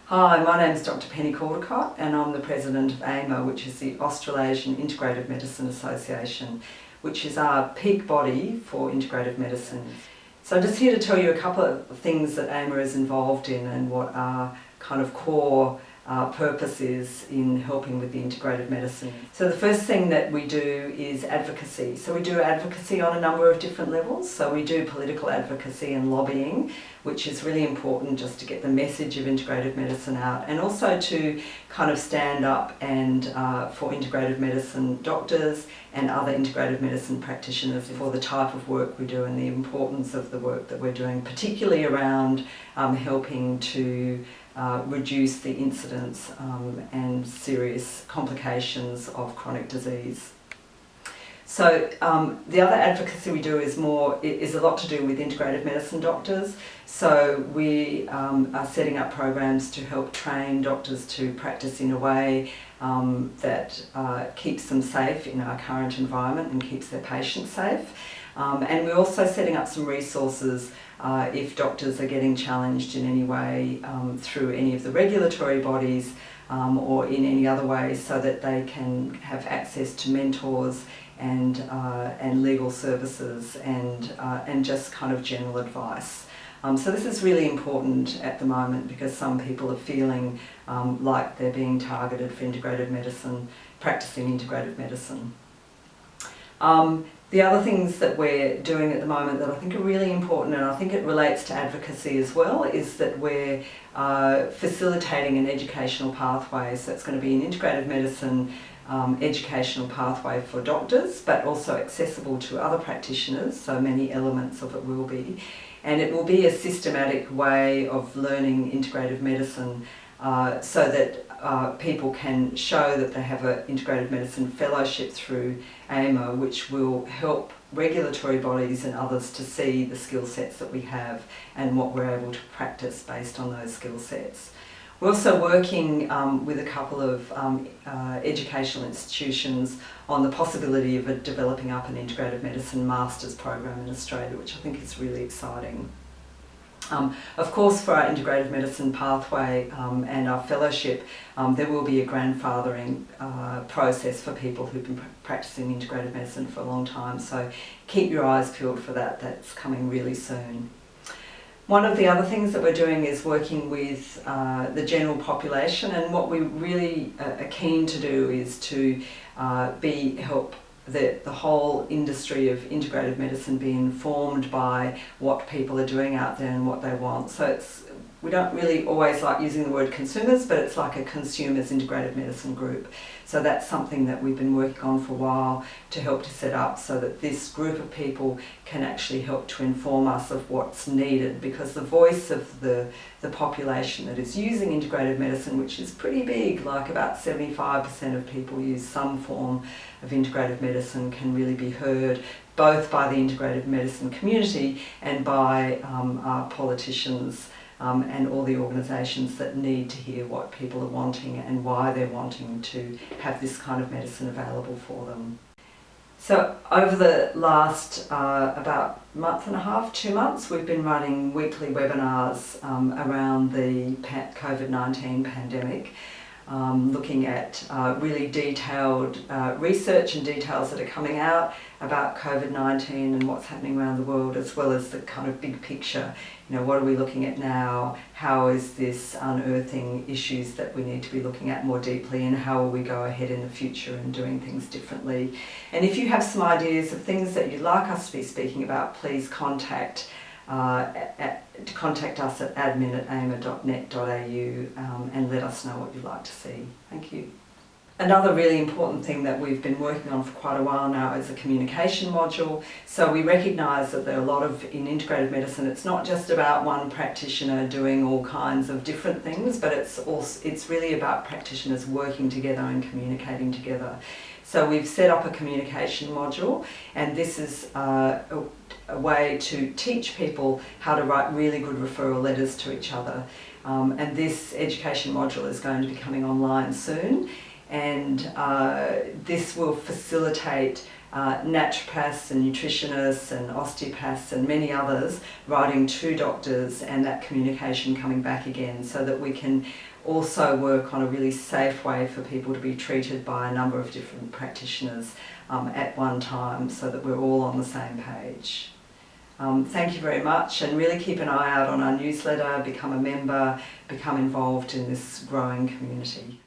Hi, my name is Dr. Penny Caldecott and I'm the President of AIMA, which is the Australasian Integrative Medicine Association, which is our peak body for integrative medicine. So I'm just here to tell you a couple of things that AIMA is involved in and what our kind of core purpose is in helping with the integrative medicine. So the first thing that we do is advocacy. So we do advocacy on a number of different levels. So we do political advocacy and lobbying, which is really important just to get the message of integrative medicine out, and also to kind of stand up and for integrative medicine doctors and other integrative medicine practitioners for the type of work we do and the importance of the work that we're doing, particularly around helping to reduce the incidence and serious complications of chronic disease. So the other advocacy we do is a lot to do with integrative medicine doctors. So we are setting up programs to help train doctors to practice in a way that keeps them safe in our current environment and keeps their patients safe. And we're also setting up some resources if doctors are getting challenged in any way through any of the regulatory bodies or in any other way, so that they can have access to mentors and legal services and just kind of general advice. So this is really important at the moment because some people are feeling like they're being targeted for integrative medicine, practicing integrative medicine. The other things that we're doing at the moment that I think are really important, and I think it relates to advocacy as well, is that we're facilitating an educational pathway. So it's going to be an integrative medicine educational pathway for doctors, but also accessible to other practitioners, so many elements of it will be. And it will be a systematic way of learning integrative medicine so that people can show that they have an integrative medicine fellowship through AIMA, which will help regulatory bodies and others to see the skill sets that we have and what we're able to practice based on those skill sets. We're also working with a couple of educational institutions on the possibility of developing up an integrative medicine master's program in Australia, which I think is really exciting. Of course, for our integrative medicine pathway and our fellowship, there will be a grandfathering process for people who've been practicing integrative medicine for a long time, so keep your eyes peeled for that. That's coming really soon. One of the other things that we're doing is working with the general population, and what we really are keen to do is to help the whole industry of integrative medicine be informed by what people are doing out there and what they want. So we don't really always like using the word consumers, but it's like a consumers integrative medicine group. So that's something that we've been working on for a while to help to set up so that this group of people can actually help to inform us of what's needed, because the voice of the population that is using integrative medicine, which is pretty big, like about 75% of people use some form of integrative medicine, can really be heard both by the integrative medicine community and by our politicians and all the organisations that need to hear what people are wanting and why they're wanting to have this kind of medicine available for them. So over the last about month and a half, 2 months, we've been running weekly webinars around the COVID-19 pandemic, looking at really detailed research and details that are coming out about COVID-19 and what's happening around the world, as well as the kind of big picture. You know, what are we looking at now? How is this unearthing issues that we need to be looking at more deeply, and how will we go ahead in the future and doing things differently? And if you have some ideas of things that you'd like us to be speaking about, please contact us at admin@aima.net.au and let us know what you'd like to see. Thank you. Another really important thing that we've been working on for quite a while now is a communication module. So we recognise that there are a lot of, in integrative medicine, it's not just about one practitioner doing all kinds of different things, but it's really about practitioners working together and communicating together. So we've set up a communication module, and this is a way to teach people how to write really good referral letters to each other. And this education module is going to be coming online soon. And this will facilitate naturopaths and nutritionists and osteopaths and many others writing to doctors, and that communication coming back again, so that we can also work on a really safe way for people to be treated by a number of different practitioners at one time, so that we're all on the same page. Thank you very much, and really keep an eye out on our newsletter, become a member, become involved in this growing community.